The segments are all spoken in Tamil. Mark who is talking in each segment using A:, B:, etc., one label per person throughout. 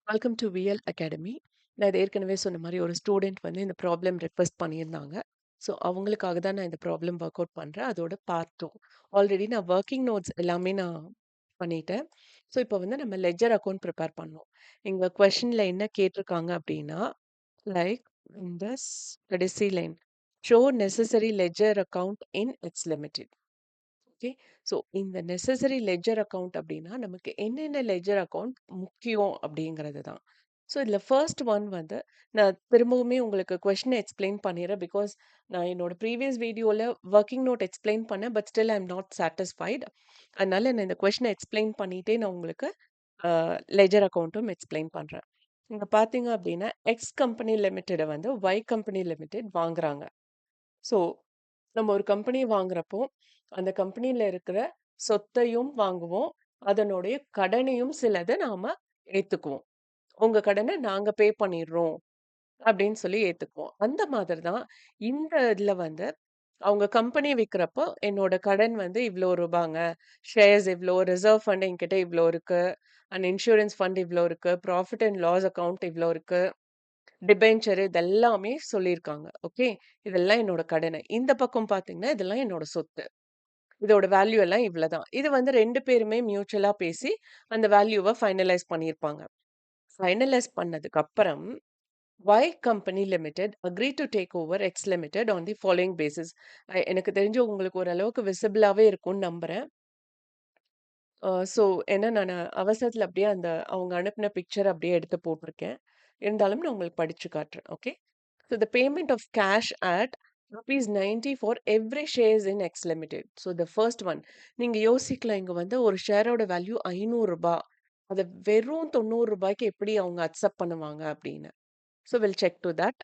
A: Welcome to VL academy. நான் இது ஏற்கனவே சொன்ன மாரி ஒரு ஸ்டூடெண்ட் வந்து இந்த ப்ராப்ளம் ரெக்வெஸ்ட் பண்ணியிருந்தாங்க. ஸோ, அவங்களுக்காக தான் நான் இந்த ப்ராப்ளம் ஒர்க் அவுட் பண்றேன். அதோட பார்ட் 2. ஆல்ரெடி நான் வொர்க்கிங் நோட்ஸ் எல்லாமே நான் பண்ணிட்டேன். ஸோ, இப்போ வந்து நம்ம லெட்ஜர் அக்கவுண்ட் ப்ரிப்பேர் பண்ணணும். இங்க கொஸ்டின்ல என்ன கேட்டிருக்காங்க அப்டின்னா, லைக் இந்த கடைசி line, show necessary ledger account in it's limited. Okay. So இந்த நெசசரி லெட்ஜர் அக்கவுண்ட் அப்படின்னா, நமக்கு என்னென்ன லெட்ஜர் அக்கவுண்ட் முக்கியம் அப்படிங்கிறது தான். ஸோ இதில ஃபர்ஸ்ட் ஒன் வந்து நான் திரும்பவுமே உங்களுக்கு கொஸ்டின எக்ஸ்ப்ளைன் பண்ணிர்றேன். பிகாஸ் நான் என்னோட ப்ரீவியஸ் வீடியோல வொர்க்கிங் நோட் எக்ஸ்ப்ளைன் பண்ணேன். But still I am not satisfied. அதனால நான் இந்த கொஸ்டின எக்ஸ்ப்ளைன் பண்ணிட்டே நான் உங்களுக்கு லெட்ஜர் அக்கவுண்ட்டும் எக்ஸ்ப்ளைன் பண்றேன். இங்க பார்த்தீங்க அப்படின்னா, எக்ஸ் கம்பெனி லிமிடெட வந்து ஒய் கம்பெனி லிமிடெட் வாங்குறாங்க. ஸோ, நம்ம ஒரு கம்பெனி வாங்குறப்போ, அந்த கம்பெனில இருக்கிற சொத்தையும் வாங்குவோம். அதனுடைய கடனையும் சிலத நாம ஏத்துக்குவோம். உங்க கடன நாங்க பே பண்ணிர்றோம் அப்படின்னு சொல்லி ஏத்துக்குவோம். அந்த மாதிரி தான் இந்த இதுல வந்து அவங்க கம்பெனி விக்கிறப்போ, என்னோட கடன் வந்து இவ்ளோ ரூபாங்க. ஷேர்ஸ் இவ்ளோ, ரிசர்வ் ஃபண்ட் என்கிட்ட இவ்ளோ இருக்கு. அண்ட் இன்சூரன்ஸ் ஃபண்ட் இவ்ளோ இருக்கு. ப்ராஃபிட் அண்ட் லாஸ் அக்கவுண்ட் இவ்ளோ இருக்கு. டிபென்ச்சர் இதெல்லாமே சொல்லியிருக்காங்க. ஓகே. இதெல்லாம் என்னோட கடனை. இந்த பக்கம் பார்த்தீங்கன்னா, இதெல்லாம் என்னோட சொத்து. இதோட வேல்யூ எல்லாம் இவ்வளதான். இது வந்து 2 பேருமே மியூச்சுவலா பேசி, அந்த வேல்யூவ ஃபைனலைஸ் பண்ணியிருப்பாங்க. ஃபைனலைஸ் பண்ணதுக்கு அப்புறம், Y company limited agree to take over X limited on the following basis. எனக்கு தெரிஞ்சு உங்களுக்கு ஓரளவுக்கு விசிபிளாவே இருக்கும்னு நம்புறேன். ஸோ ஏன்னா நானு அவசரத்துல அப்படியே அந்த அவங்க அனுப்புன பிக்சர் அப்படியே எடுத்து போட்டிருக்கேன். இருந்தாலும் நான் உங்களுக்கு படிச்சு காட்டுறேன். Okay. So the payment of cash at rupees 90 for every shares in X Limited. So the first one. நீங்க யோசிக்கலாம் இங்க வந்து ஒரு ஷேரோட வேல்யூ ரூ. 500. அத வெறும் ரூ. 90க்கு எப்படி அவங்க அக்செப்ட் பண்ணுவாங்க அப்படின்னு. So we'll check to that.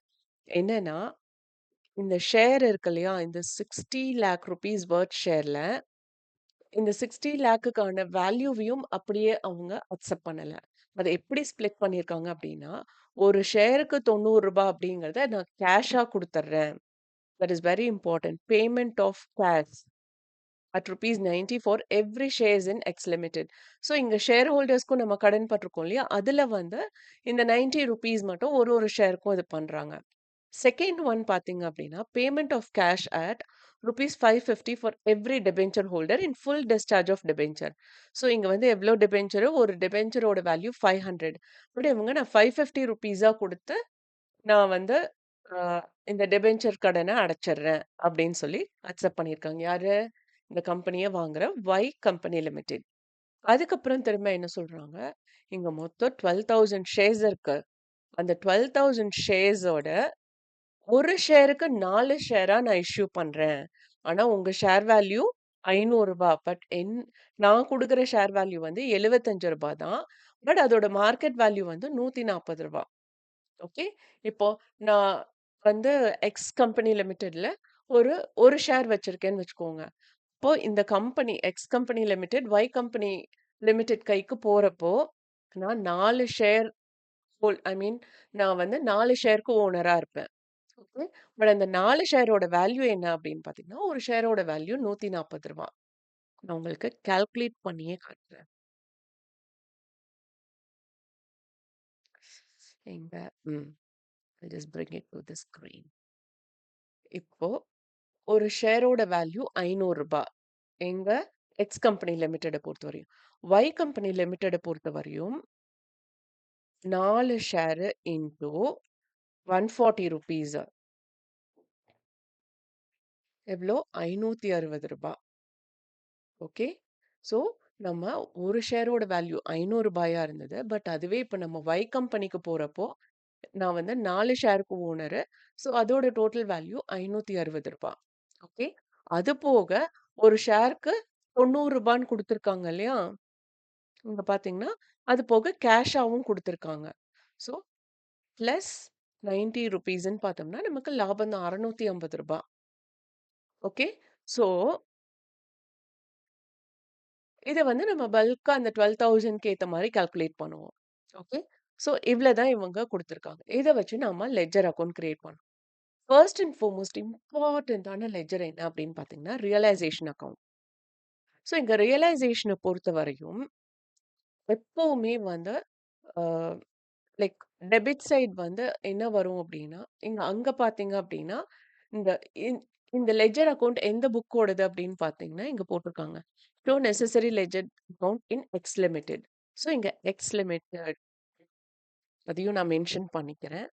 A: என்னன்னா, இந்த ஷேர் இருக்கு இல்லையா? இந்த 60 lakh rupees worth ஷேர்ல இந்த 60 லேக்குக்கான வேல்யூவையும் அப்படியே அவங்க அக்செப்ட் பண்ணல. அத எப்படி ஸ்ப்ளிட் பண்ணியிருக்காங்க அப்படின்னா, ஒரு ஷேருக்கு ரூ. 90 அப்படிங்கிறத நான் கேஷா குடுத்துர்றேன். That is very important. Payment of cash at rupees 90 for every shares in x limited. So இங்க ஷேர் ஹோல்டர்ஸ்க்கும் நம்ம கடன் பட்டிருக்கோம் இல்லையா? அதுல வந்து இந்த 90 ரூப்பீஸ் மட்டும் ஒரு ஒரு ஷேருக்கும் இது பண்றாங்க. செகண்ட் ஒன் பார்த்தீங்க அப்படின்னா, payment of cash at rupees 550 for every debenture holder in full discharge of debenture. So இங்க வந்து எவ்ளோ டிபென்ச்சரோ ஒரு டிபென்ச்சரோட வேல்யூ 500. பட் இவங்க நான் 550 ரூப்பீஸா குடுத்து, நான் வந்து அ இந்த டிபென்ச்சர் கடன அடைச்சிடுறேன் அப்படின்னு சொல்லி அக்செப்ட் பண்ணியிருக்காங்க. யாரு? இந்த கம்பெனிய வாங்குற ஒய் கம்பெனி லிமிடெட். அதுக்கப்புறம் திரும்ப என்ன சொல்றாங்க, இங்க மொத்தம் 12,000 ஷேர்ஸ் இருக்கு. அந்த 12,000 ஷேர்ஸோட ஒரு ஷேருக்கு 4 ஷேரா நான் இஷ்யூ பண்றேன். ஆனா உங்க ஷேர் வேல்யூ ரூ. 500. பட் நான் குடுக்குற ஷேர் வேல்யூ வந்து ரூ. 75 தான். பட் அதோட மார்க்கெட் வேல்யூ வந்து ரூ. 140. ஓகே. இப்போ நான் வந்து எக்ஸ் கம்பெனி லிமிடெட்ல ஒரு ஒரு ஷேர் வச்சிருக்கேன்னு வச்சுக்கோங்க. இப்போ இந்த company x company limited, y company limited கைக்கு போறப்போ, நான் 4 ஷேர் ஐ மீன் நான் வந்து 4 ஷேருக்கு ஓனரா இருப்பேன். ஓகே. பட் அந்த 4 ஷேரோட வேல்யூ என்ன அப்படின்னு பார்த்தீங்கன்னா, ஒரு ஷேரோட வேல்யூ ரூ. 140. நான் உங்களுக்கு கால்குலேட் பண்ணியே காட்டுறேன். எங்க ம். I'll just bring it to the screen. இப்போ ஒரு ஷேரோட வேல்யூ ரூ. 500. எங்க எக்ஸ் கம்பெனி லிமிடெட பொறுத்தவரையும். ஒய் கம்பெனி லிமிடெட பொறுத்தவரையும் 4 ஷேரு இன்டூ ரூ. 140 எவ்ளோ? ரூ. 560. ஓகே. ஸோ நம்ம ஒரு ஷேரோட வேல்யூ ரூ. 500 இருந்தது. பட் அதுவே இப்ப நம்ம ஒய் கம்பெனிக்கு போறப்போ, நான் வந்து 4 ஷேருக்கு ஓனரு. ஸோ அதோட டோட்டல் வேல்யூ ரூ. 560. ஓகே. அது போக ஒரு ஷேருக்கு ரூ. 90ன்னு குடுத்துருக்காங்க இல்லையா? இங்க பார்த்தீங்கன்னா, அது போக கேஷாவும் குடுத்துருக்காங்க. ஸோ பிளஸ் ரூ. 90ன்னு பார்த்தோம்னா, நமக்கு லாபம் தான் ரூ. 650. ஓகே. ஸோ இத வந்து நம்ம பல்க்கா அந்த 12,000க்கு ஏத்த மாரி கால்குலேட் பண்ணுவோம். ஓகே. ஸோ இவ்ளோ தான் இவங்க குடுத்துருக்காங்க. இத வச்சு நாம லெட்ஜர் அக்கவுண்ட் கிரியேட் பண்ணணும். ஃபர்ஸ்ட் அண்ட் ஃபோர்மோஸ்ட் இம்பார்ட்டன்ட்டான லெட்ஜர் என்ன அப்படின்னு பார்த்தீங்கன்னா, ரியலைசேஷன் அக்கவுண்ட். ஸோ இங்க ரியலைசேஷன பொறுத்தவரையும் எப்பவுமே வந்து அ லைக் டெபிட் சைட் வந்து என்ன வரும் அப்டின்னா, அங்க பார்த்தீங்க அப்டின்னா, இந்த இந் இந்த லெட்ஜர் அக்கவுண்ட் எந்த புக்கோடது அப்டின்னு பார்த்தீங்கன்னா, இங்க போட்டுருக்காங்க. "ஷோ நெசசரி லெட்ஜர் அக்கவுண்ட் இன் எக்ஸ் லிமிடெட்." ஸோ இங்க எக்ஸ் லிமிடெட் அதையும் நான் மென்ஷன் பண்ணிக்கிறேன்.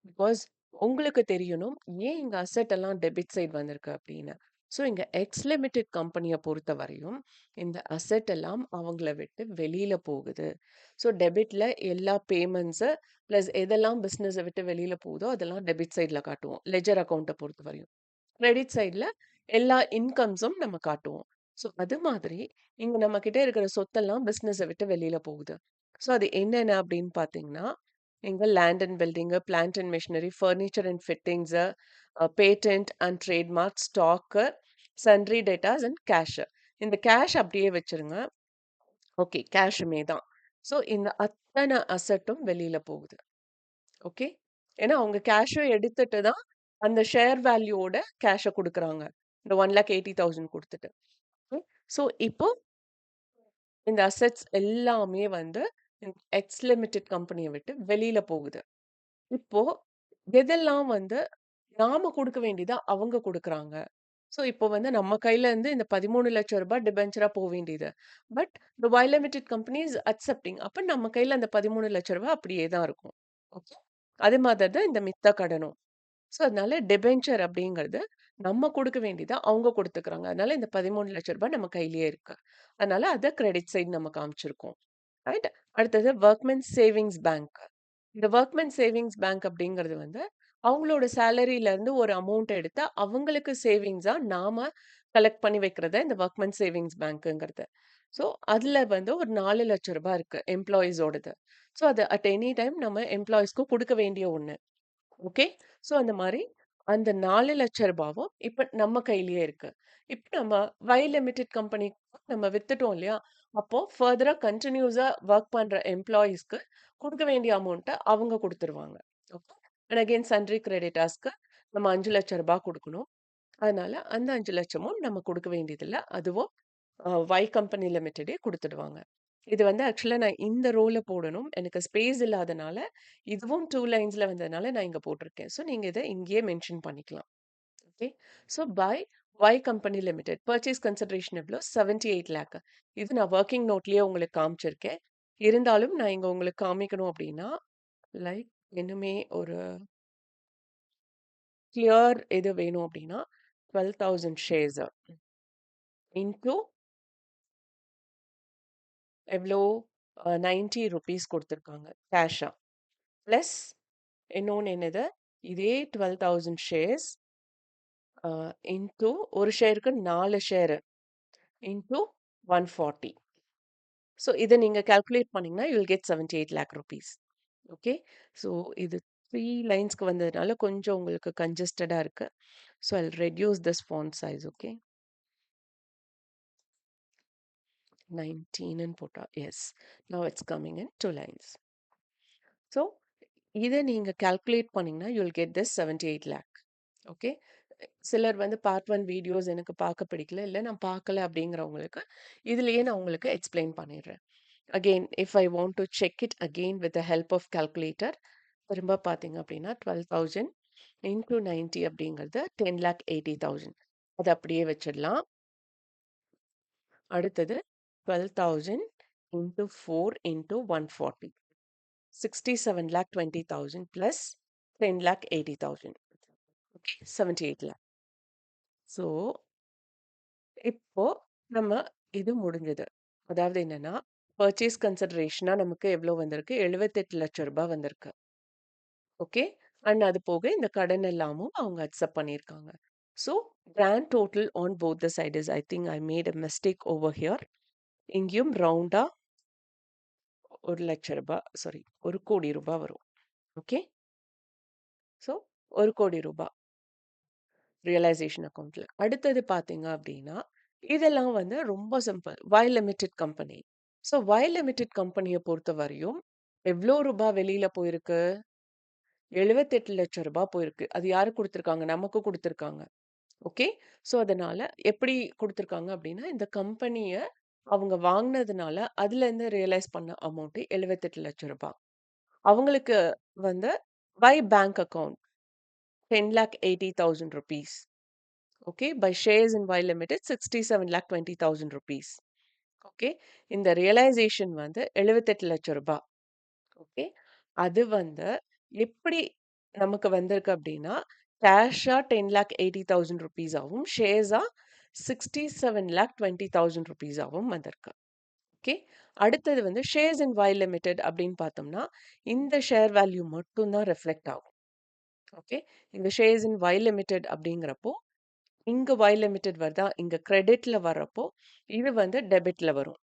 A: பிகாஸ் உங்களுக்கு தெரியணும், ஏன் இங்க அசெட் எல்லாம் டெபிட் சைட் வந்திருக்கு அப்படின்னு. ஸோ இங்க எக்ஸ் லிமிடெட் கம்பெனிய பொறுத்தவரையும், இந்த அசெட் எல்லாம் அவங்கள விட்டு வெளியில போகுது. ஸோ டெபிட்ல எல்லா பேமெண்ட்ஸு பிளஸ் எதெல்லாம் பிசினஸ விட்டு வெளியில போகுதோ, அதெல்லாம் டெபிட் சைட்ல காட்டுவோம். லெட்ஜர் அக்கவுண்ட்ட பொறுத்தவரையும். கிரெடிட் சைட்ல எல்லா இன்கம்ஸும் நம்ம காட்டுவோம். ஸோ அது மாதிரி இங்க நம்ம கிட்ட இருக்கிற சொத்தெல்லாம் பிசினஸ விட்டு வெளியில போகுது. ஸோ அது என்னென்ன அப்படின்னு பார்த்தீங்கன்னா, இங்க land and building, plant and machinery, furniture and fittings, patent and trademark, stock, sundry datas and cash. இந்த கேஷ் அப்படியே வச்சுருங்க. ஓகே. கேஷுமே தான். ஸோ இந்த அத்தன அசெட்டும் வெளியில போகுது. ஓகே. ஏன்னா அவங்க கேஷும் எடுத்துட்டு தான் அந்த ஷேர் வேல்யூவோட கேஷ குடுக்குறாங்க. இந்த 1,80,000 குடுத்துட்டு. ம். ஸோ இப்போ இந்த அசெட்ஸ் எல்லாமே வந்து எக்ஸ் லிமிடெட் கம்பெனிய விட்டு வெளியில போகுது. இப்போ எதெல்லாம் வந்து நாம குடுக்க வேண்டியத அவங்க குடுக்குறாங்க. ஸோ இப்போ வந்து நம்ம கையில இருந்து இந்த ரூ. 13,00,000 டிபென்ச்சரா வேண்டியது. But the y limited company is accepting. அப்ப நம்ம கையில அந்த ரூ. 13,00,000 அப்படியே தான் இருக்கும். ஓகே. அதே மாதிரி தான் இந்த மித்த கடனும். ஸோ, அதனால டிபென்ச்சர் அப்படிங்கிறது நம்ம குடுக்க வேண்டியத அவங்க குடுத்துக்கிறாங்க. அதனால இந்த ரூ. 13,00,000 நம்ம கையிலேயே இருக்கு. அதனால அத கிரெடிட் சைடு நம்ம காமிச்சிருக்கோம். ரைட். அடுத்தது வொர்க்மென் சேவிங்ஸ் பேங்க். இந்த வொர்க்மென் சேவிங்ஸ் பேங்க் அப்படிங்கிறது வந்து, அவங்களோட சேலரில இருந்து ஒரு அமௌண்ட் எடுத்து, அவங்களுக்கு சேவிங்ஸா நாம கலெக்ட் பண்ணி வைக்கிறது இந்த வொர்க்மென் சேவிங்ஸ் பேங்க்குங்கிறது. ஸோ, அதுல வந்து ஒரு ரூ. 4,00,000 இருக்கு எம்ப்ளாயீஸோடது. ஸோ, அது அட் எனி டைம் நம்ம எம்ப்ளாயீஸ்க்கு குடுக்க வேண்டிய ஒண்ணு. ஓகே. ஸோ அந்த மாரி அந்த ரூ. 4,00,000வும் இப்ப நம்ம கையிலேயே இருக்கு. இப்ப நம்ம வை லிமிடெட் கம்பெனிக்கு நம்ம வித்துட்டோம் இல்லையா? அப்போ ஃபர்தரா கன்டினியூஸா வொர்க் பண்ற எம்ப்ளாயீஸ்க்கு குடுக்க வேண்டிய அமௌண்ட்ட அவங்க குடுத்துருவாங்க. ஓகே. அண்ட் அகைன் சன்ட்ரி கிரெடிட்டார்ஸ்க்கு நம்ம ரூ. 5,00,000 குடுக்கணும். அதனால அந்த 5,00,000மும் நம்ம குடுக்க வேண்டியதில்ல. அதுவும் ஒய் கம்பெனி லிமிட்டெடே குடுத்துடுவாங்க. இது வந்து ஆக்சுவலா நான் இந்த ரோல போடணும். எனக்கு ஸ்பேஸ் இல்லாதனால, இதுவும் 2 லைன்ஸ்ல வந்ததுனால நான் இங்க போட்டிருக்கேன். ஸோ நீங்க இத இங்கேயே மென்ஷன் பண்ணிக்கலாம். Okay. So by y company limited purchase consideration எவ்வளோ? 78,00,000. இது நான் வொர்க்கிங் நோட்லயே உங்களுக்கு காமிச்சிருக்கேன். இருந்தாலும் நான் இங்க உங்களுக்கு காமிக்கணும் அப்டின்னா, லைக் இன்னுமே ஒரு கிளியர் இது வேணும் அப்டின்னா, 12,000 ஷேர்ஸ் இன்டூ எவ்ளோ? ₹90 குடுத்துருக்காங்க கேஷா. பிளஸ் இன்னொன்னு என்னது? இதே 12,000 ஷேர்ஸ் அ இன்டூ ஒரு ஷேருக்கு 4 ஷேரு இன்டூ 140. ஸோ இத நீங்க கால்குலேட் பண்ணீங்கன்னா, you will get 78,00,000 okay. So இது 3 லைன்ஸ்க்கு வந்ததுனால கொஞ்சம் உங்களுக்கு கன்ஜஸ்டடா இருக்கு. So I will reduce this font size okay. 19ன்னு போட்டா yes. Now it's coming in 2 lines. So இத நீங்க கால்குலேட் பண்ணீங்கன்னா, you will get this 78,00,000 okay. சிலர் வந்து பார்ட் 1 வீடியோஸ் எனக்கு பார்க்க பிடிக்கல, இல்ல நான் பார்க்கல அப்படிங்கிறவங்களுக்கு, இதுலயே நான் உங்களுக்கு எக்ஸ்பிளைன் பண்ணிடுறேன். Again if I want to check it again with the help of calculator, திரும்ப பார்த்தீங்க அப்படின்னா 12,000 இன்டூ 90 அப்படிங்கிறது 10,80,000. அது அப்படியே வச்சிடலாம். அடுத்தது 12,000 into 4 into 140. 67,20,000 plus 10,80,000. Okay, 78,00,000. So, இப்போ நம்ம இது முடிஞ்சது. அதாவது என்னன்னா, பர்ச்சேஸ் கன்சிடரேஷனா நமக்கு எவ்ளோ வந்திருக்கு? ரூ. 78,00,000 வந்திருக்கு. ஓகே. அண்ட் அது போக இந்த கடன் எல்லாமும் அவங்க அக்செப்ட் பண்ணியிருக்காங்க. So, grand total on both the side is I think I made a mistake over here. இங்கேயும் ரவுண்டா ரூ. 1,00,000 சாரி ரூ. 1,00,00,000 வரும். ஓகே. ஸோ, ரூ. 1,00,00,000 ரியலைசேஷன் அக்கவுண்ட்ல. அடுத்தது பார்த்தீங்க அப்டின்னா, இதெல்லாம் வந்து ரொம்ப simple. Y limited company. So y limited கம்பெனிய பொறுத்தவரையும் எவ்ளோ ரூபா வெளியில போயிருக்கு? ரூ. 78,00,000 போயிருக்கு. அது யாருக்கு குடுத்துருக்காங்க? நமக்கு குடுத்துருக்காங்க. ஓகே. ஸோ அதனால எப்படி குடுத்துருக்காங்க அப்டின்னா, இந்த கம்பெனிய அவங்க வாங்குனதுனால, அதுலேருந்து ரியலைஸ் பண்ண அமௌண்ட் ரூ. 78,00,000. அவங்களுக்கு வந்து by bank account 10,80,000 rupees. Okay, by shares in Y Limited 67,20,000 rupees. Okay, இந்த ரியலைசேஷன் வந்து 78 லட்சம் ரூபாய். ஓகே, அது வந்து எப்படி நமக்கு வந்திருக்கு அப்படின்னா கேஷா 10,80,000 rupees ஆகும், ஷேர்ஸா 67,20,000 rupees ஆகும் வந்திருக்கு. ஓகே, அடுத்தது வந்து ஷேர்ஸ் இன் Y லிமிடெட் அப்படின்னு பார்த்தோம்னா இந்த ஷேர் வேல்யூ மட்டும் தான் ரெஃப்ளெக்ட் ஆகும். ஓகே, இந்த ஷேர்ஸ் இன் Y லிமிடெட் அப்படிங்கிறப்போ இங்க Y லிமிடெட் வருதா, இங்க கிரெடிட்ல வர்றப்போ இது வந்து டெபிட்ல வரும்.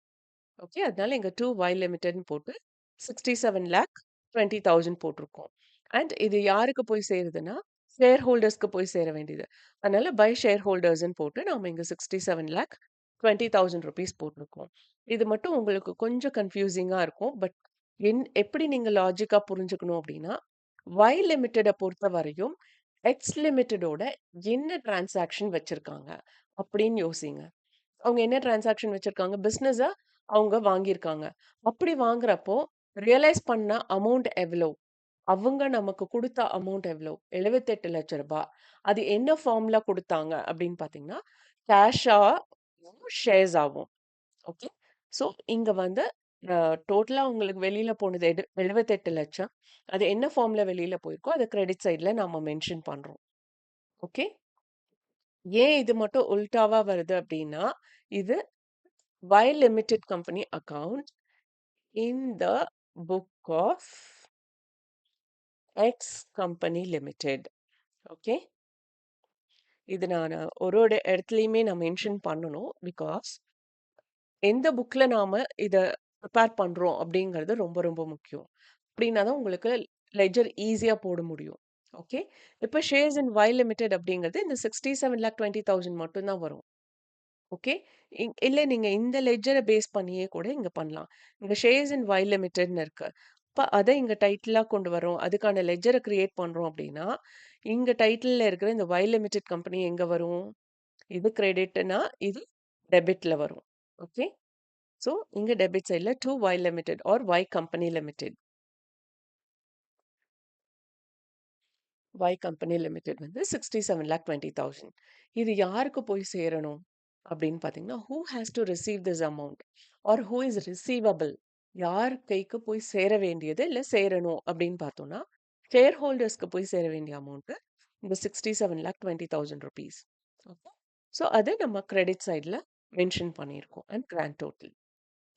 A: ஓகே, அதனால இங்க 2 Y லிமிடெட்னு போட்டு 67,20,000 போட்டிருக்கோம். அண்ட் இது யாருக்கு போய் சேருதுன்னா ஷேர் ஹோல்டர்ஸ்க்கு போய் சேர வேண்டியது. அதனால பை ஷேர் ஹோல்டர்ஸ்ன்னு போட்டு நாம இங்க 67,20,000 rupees போட்டிருக்கோம். இது மட்டும் உங்களுக்கு கொஞ்சம் கன்ஃபியூசிங்கா இருக்கும். பட் எப்படி நீங்க லாஜிக்கா புரிஞ்சுக்கணும் அப்படின்னா Y லிமிட்டெட பொறுத்த வரையும் எக்ஸ் லிமிட்டெடோட என்ன டிரான்சாக்ஷன் வச்சிருக்காங்க அப்படின்னு யோசிங்க. அவங்க என்ன டிரான்சாக்ஷன் வச்சிருக்காங்க? பிசினஸ அவங்க வாங்கியிருக்காங்க. அப்படி வாங்குறப்போ ரியலைஸ் பண்ண அமௌண்ட் எவ்வளோ? அவங்க நமக்கு குடுத்த அமௌண்ட் எவ்வளோ? 78 லட்சம் ரூபாய். அது என்ன ஃபார்ம்ல குடுத்தாங்க அப்படின்னு பார்த்தீங்கன்னா, கேஷா ஷேர்ஸ் ஆவும். ஓகே. ஸோ இங்க வந்து டோட்டலா உங்களுக்கு வெளியில போனது 78 லட்சம். அது என்ன ஃபார்ம்ல வெளியில போயிருக்கோ, அத கிரெடிட் சைட்ல நாம மென்ஷன் பண்றோம். ஓகே. ஏன் இது மட்டும் உல்டாவா வருது அப்படின்னா, இது Y Limited Company account in the book of X Company Limited. Okay. இது நான் ஒரு ஒரு இடத்துலயுமே நான் மென்ஷன் பண்ணணும். பிகாஸ் எந்த புக்ல நாம இத ப்ரிப்பேர் பண்றோம் அப்படிங்கிறது ரொம்ப ரொம்ப முக்கியம். அப்படின்னா தான் உங்களுக்கு லெட்ஜர் ஈஸியா போட முடியும். ஓகே. இப்ப ஷேர்ஸ் இன் Y லிமிடெட் அப்படிங்கிறது இந்த 67,20,000 மட்டும் தான் வரும். ஓகே. இல்ல நீங்க இந்த லெட்ஜர பேஸ் பண்ணியே கூட இங்க பண்ணலாம். இங்க ஷேர்ஸ் இன் Y லிமிடெட்ன்னு இருக்கு. அப்ப அத இங்க டைட்டிலா கொண்டு வரோம். அதுக்கான லெட்ஜர கிரியேட் பண்றோம் அப்படின்னா, இங்க டைட்டில்ல இருக்கிற இந்த Y லிமிடெட் கம்பெனி எங்க வரும்? இது கிரெடிட்னா, இது டெபிட்ல வரும். ஓகே. ஸோ இங்க டெபிட் சைட்ல to Y limited or Y company limited. Y company limited வந்து 67,20,000. இது யாருக்கு போய் சேரணும் அப்படின்னு பார்த்தீங்கன்னா, who has to receive this amount or who is receivable? யார் கைக்கு போய் சேர வேண்டியது இல்ல சேரணும் அப்படின்னு பார்த்தோம்னா, ஷேர் ஹோல்டர்ஸ்க்கு போய் சேர வேண்டிய அமௌண்ட் இந்த 67,20,000 rupees. ஓகே. ஸோ அது நம்ம கிரெடிட் சைட்ல மென்ஷன் பண்ணியிருக்கோம் and grand total.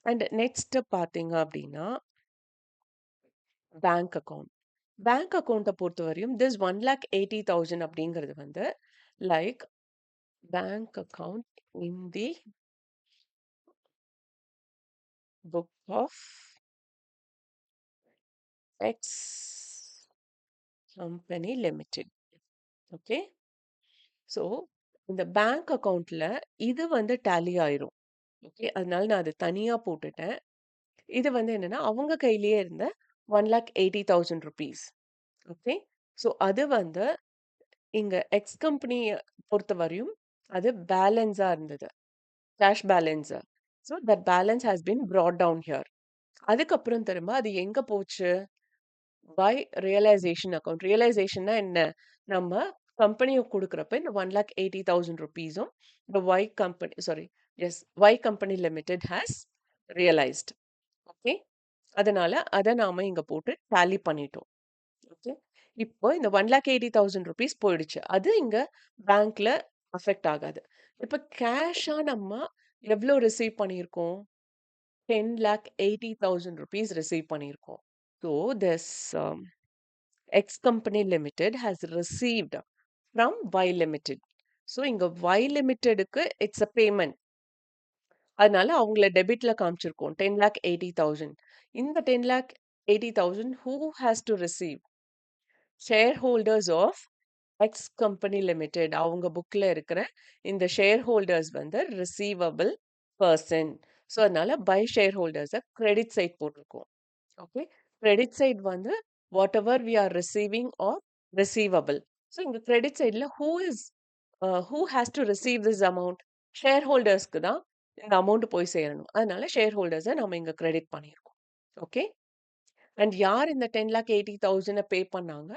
A: And next பார்த்தீங்க அப்படின்னா பேங்க் அக்கவுண்ட். பேங்க் அக்கவுண்ட்ட பொறுத்தவரையும் திஸ் 1,80,000 அப்படிங்கிறது வந்து like bank account in the book of x company limited. Okay. So இந்த பேங்க் அக்கவுண்ட்ல இது வந்து டேலி ஆயிரும். ஓகே. அதனால நான் அது தனியா போட்டுட்டேன். இது வந்து என்னன்னா அவங்க கையிலேயே இருந்த 1,80,000 rupees. ஓகே. ஸோ அது வந்து இங்க எக்ஸ் கம்பெனிய பொறுத்தவரையும் அது பேலன்ஸா இருந்தது. Cash balance. So that balance has been brought down here. அதுக்கப்புறம் திரும்ப அது எங்க போச்சு? By realisation account. ரியலைசேஷன்னா என்ன? நம்ம கம்பெனிக்கு குடுக்குறப்ப இந்த 1,80,000 rupeesம் இந்த Y company Y company limited has realised. Okay. அதனால அத நாம இங்க போட்டு டாலி பண்ணிட்டோம். ஓகே. இப்போ இந்த 1,80,000 rupees போயிடுச்சு. அது இங்க பேங்க்ல அஃபெக்ட் ஆகாது. இப்ப கேஷா நம்ம எவ்ளோ ரிசீவ் பண்ணியிருக்கோம்? 10,80,000 rupees ரிசீவ் பண்ணியிருக்கோம். So this X Company Limited has received from Y Limited. So இங்க Y Limitedக்கு it's a payment. அதனால அவங்கள டெபிட்ல காமிச்சிருக்கோம். 10,80,000. இந்த 10,80,000 who has to receive? Share holders of x company limited. அவங்க புக்ல இருக்கிற இந்த ஷேர் ஹோல்டர்ஸ் வந்து ரிசீவபிள் பர்சன். ஸோ அதனால பை ஷேர் ஹோல்டர்ஸை கிரெடிட் சைட் போட்டிருக்கோம். ஓகே. கிரெடிட் சைட் வந்து whatever we are receiving or receivable. So இங்க கிரெடிட் சைட்ல who has to receive this amount? Share ஹோல்டர்ஸ்க்கு தான் இந்த அமௌண்ட் போய் சேரணும். அதனால ஷேர் ஹோல்டர்ஸை நம்ம இங்க கிரெடிட் பண்ணியிருக்கோம். ஓகே. அண்ட் யார் இந்த 10,80,000 பே பண்ணாங்க?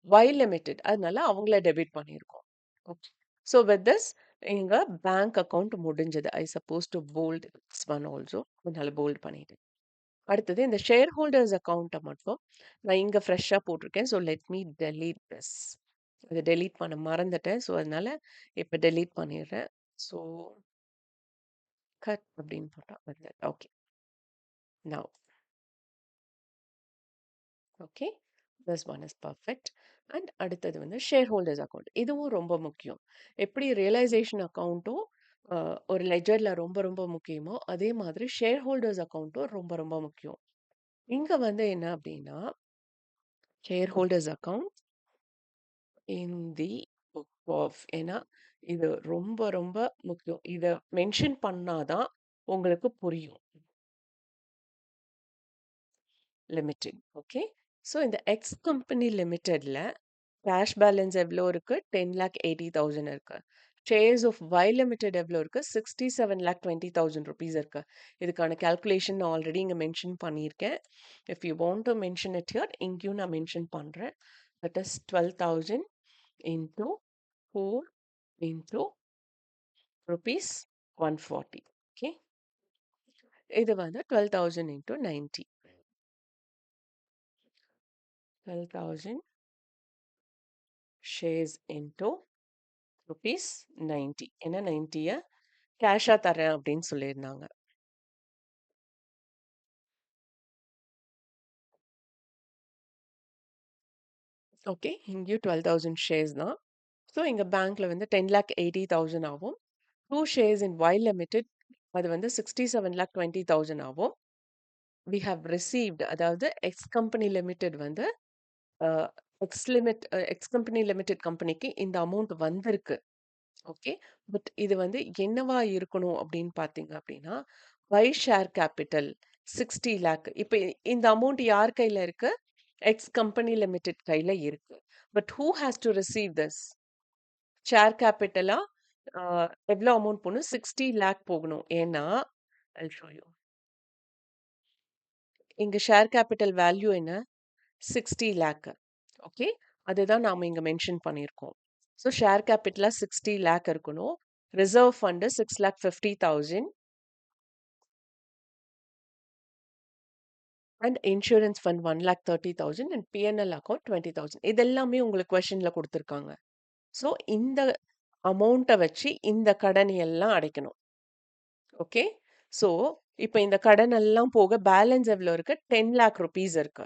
A: Y limited. அதனால அவங்கள டெபிட் பண்ணியிருக்கோம். ஓகே. ஸோ வித் திஸ் எங்க பேங்க் அக்கவுண்ட் முடிஞ்சது. I suppose to bold this one also. அதனால போல்ட் பண்ணிட்டேன். அடுத்தது இந்த ஷேர் ஹோல்டர்ஸ் அக்கவுண்ட்ட மட்டும் நான் இங்க ஃப்ரெஷ்ஷா போட்டிருக்கேன். So let me delete this. அத டெலீட் பண்ண மறந்துட்டேன். ஸோ அதனால இப்ப டெலீட் பண்ணிடுறேன். ஸோ கட் அப்படின்னு போட்டா வந்து okay. Now okay. This one is perfect. And அடுத்தது வந்து ஷேர் ஹோல்டர்ஸ் அக்கவுண்ட். இதுவும் ரொம்ப முக்கியம். எப்படி ரியலைசேஷன் அக்கவுண்ட்டும் ஒரு லெட்ஜர்ல ரொம்ப ரொம்ப முக்கியமோ, அதே மாதிரி ஷேர் ஹோல்டர்ஸ் அக்கவுண்ட்டும் ரொம்ப ரொம்ப முக்கியம். இங்க வந்து என்ன அப்படின்னா, share holders account in the book of. ஏன்னா இது ரொம்ப ரொம்ப முக்கியம். இத மென்ஷன் பண்ணாதான் உங்களுக்கு புரியும். லிமிடெட். ஓகே. ஸோ இந்த எக்ஸ் கம்பெனி லிமிடெட்ல கேஷ் பேலன்ஸ் எவ்வளோ இருக்கு? 10,80,000 இருக்கு. ஷேர்ஸ் ஆஃப் Y லிமிடெட் எவ்வளோ இருக்கு? 67,20,000 rupees இருக்கு. இதுக்கான கால்குலேஷன் நான் ஆல்ரெடி இங்க மென்ஷன் பண்ணியிருக்கேன். If you want to mention it here, இங்கேயும் நான் மென்ஷன் பண்றேன். That is 12,000 into 4 into rupees 140. Okay. இது வந்து 12,000 into 90. 12,000 shares into rupees 90. ஏன்னா 90 கேஷா தரேன் அப்படின்னு சொல்லியிருந்தாங்க. ஓகே. இங்கேயும் 12,000 ஷேர்ஸ் தான். ஸோ எங்க பேங்க்ல வந்து 10,80,000 ஆகும். 2 ஷேர்ஸ் இன் Y லிமிடெட் அது வந்து 67,20,000 ஆகும். வி ஹேவ் ரிசீவ்ட், அதாவது எக்ஸ் கம்பெனி லிமிடெட் வந்து எக்ஸ் கம்பெனி லிமிடெட் கம்பெனிக்கு இந்த அமௌண்ட் வந்திருக்கு. ஓகே. பட் இது வந்து என்னவா இருக்கணும் அப்படின்னு பார்த்தீங்க அப்படின்னா, Y ஷேர் கேபிட்டல் 60 லேக். இப்ப இந்த அமௌண்ட் யார் கையில இருக்கு? எக்ஸ் கம்பெனி லிமிடெட் கையில இருக்கு. But who has to receive this? Share கேபிட்டலா எவ்வளோ அமௌண்ட் போகணும்? 60 லேக் போகணும். ஏன்னா I'll show you. இங்க ஷேர் கேபிட்டல் வேல்யூ என்ன? 60 லேக். ஓகே. அதுதான் நாம இங்க மென்ஷன் பண்ணியிருக்கோம். ஸோ ஷேர் கேபிட்டலா 60 லேக் இருக்கணும். Reserve fund 6,50,000 and insurance fund 1,30,000 and PNL account 20,000. இது எல்லாமே உங்களுக்கு கொஸ்டின்ல கொடுத்துருக்காங்க. ஸோ இந்த அமௌண்ட்டை வச்சு இந்த கடன் எல்லாம் அடைக்கணும். ஓகே. ஸோ இப்போ இந்த கடன் எல்லாம் போக பேலன்ஸ் எவ்வளோ இருக்கு? 10 லேக் ருபீஸ் இருக்கு.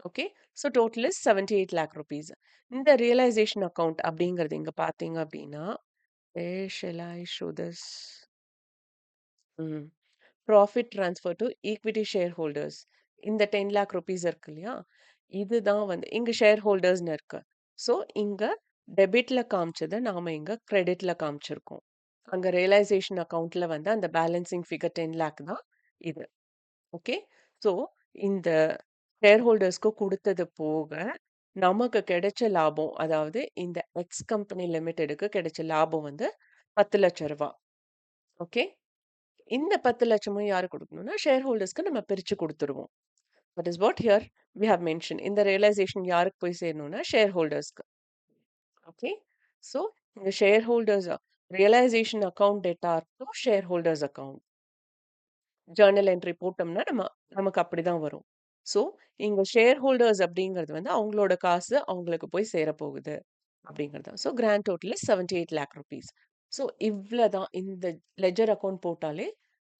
A: Okay. So total is 78 lakh rupees. இந்த ரியலைசேஷன் அக்கவுண்ட் அப்படிங்கிறது இங்க பார்த்தீங்க அப்படின்னா, where shall I show this? ம். Profit transfer to equity share holders. இந்த 10 லேக் ருபீஸ் இருக்கு இல்லையா? இதுதான் வந்து இங்க ஷேர் ஹோல்டர்ஸ்னு இருக்கு. ஸோ இங்க டெபிட்ல காமிச்சத நாம இங்க கிரெடிட்ல காமிச்சிருக்கோம். அங்க ரியலைசேஷன் அக்கவுண்ட்ல வந்து அந்த பேலன்சிங் ஃபிகர் 10 லேக் தான் இது. ஓகே. ஸோ இந்த ஷேர் ஹோல்டர்ஸ்க்கு குடுத்தது போக, நமக்கு கிடைச்ச லாபம், அதாவது இந்த எக்ஸ் கம்பெனி லிமிடெடுக்கு கிடைச்ச லாபம் வந்து ரூ. 10,00,000. ஓகே. இந்த 10,00,000 யாருக்கு குடுக்கணும்னா, ஷேர் ஹோல்டர்ஸ்க்கு நம்ம பிரிச்சு குடுத்துருவோம். That is what here we have mention. இந்த ரியலைசேஷன் யாருக்கு போய் சேரணும்னா, ஷேர் ஹோல்டர்ஸ்க்கு. ஓகே. ஸோ இந்த share holders realisation account data to share holders account. Journal entry போட்டோம்னா நமக்கு அப்படிதான் வரும். ஸோ இங்க ஷேர் ஹோல்டர்ஸ் அப்படிங்கிறது வந்து அவங்களோட காசு அவங்களுக்கு போய் சேரப்போகுது அப்படிங்கிறது தான். So grand total is 78 lakh rupees. So இவ்வளோதான். இந்த லெட்ஜர் அக்கவுண்ட் போட்டாலே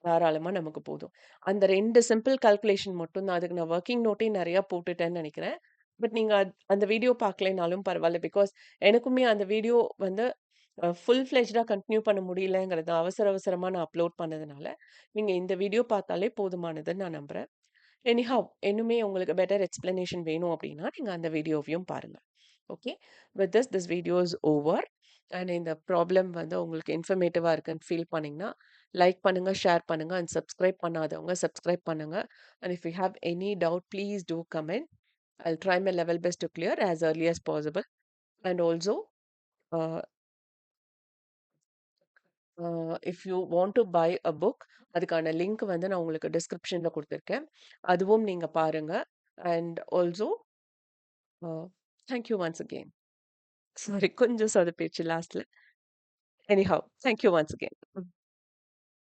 A: தாராளமா நமக்கு போதும். அந்த 2 சிம்பிள் கால்குலேஷன் மட்டும் தான். அதுக்கு நான் வொர்க்கிங் நோட்டே நெறையா போட்டுட்டேன்னு நெனைக்கிறேன். பட் நீங்க அந்த வீடியோ பார்க்கலைனாலும் பரவால்ல. பிகாஸ் எனக்குமே அந்த வீடியோ வந்து ஃபுல் ஃப்ளெஜ்டா கன்டின்யூ பண்ண முடியலங்கிறது அவசர அவசரமா நான் அப்லோட் பண்ணதுனால, நீங்க இந்த வீடியோ பார்த்தாலே போதுமானதுன்னு நான் நம்புறேன். எனிஹவ் இன்னுமே உங்களுக்கு பெட்டர் எக்ஸ்ப்ளனேஷன் வேணும் அப்படின்னா, நீங்க அந்த வீடியோவையும் பாருங்க. Okay. With this video is over. And இந்த ப்ராப்ளம் வந்து உங்களுக்கு இன்ஃபர்மேட்டிவா இருக்குன்னு ஃபீல் பண்ணீங்கன்னா, லைக் பண்ணுங்க, ஷேர் பண்ணுங்க அண்ட் சப்ஸ்கிரைப் பண்ணாதவங்க சப்ஸ்கிரைப் பண்ணுங்க. And if you have any doubt please do comment. I'll try my level best to clear as early as possible. And also, uh, if you want to buy a book, அதுக்கான லிங்க் வந்து நான் உங்களுக்கு டிஸ்கிரிப்ஷன்ல குடுத்துருக்கேன். அதுவும் நீங்க பாருங்க. And also thank you once again. Sorry கொஞ்சம் சொதப்பிடுச்சு லாஸ்ட்ல. Anyhow thank you once again.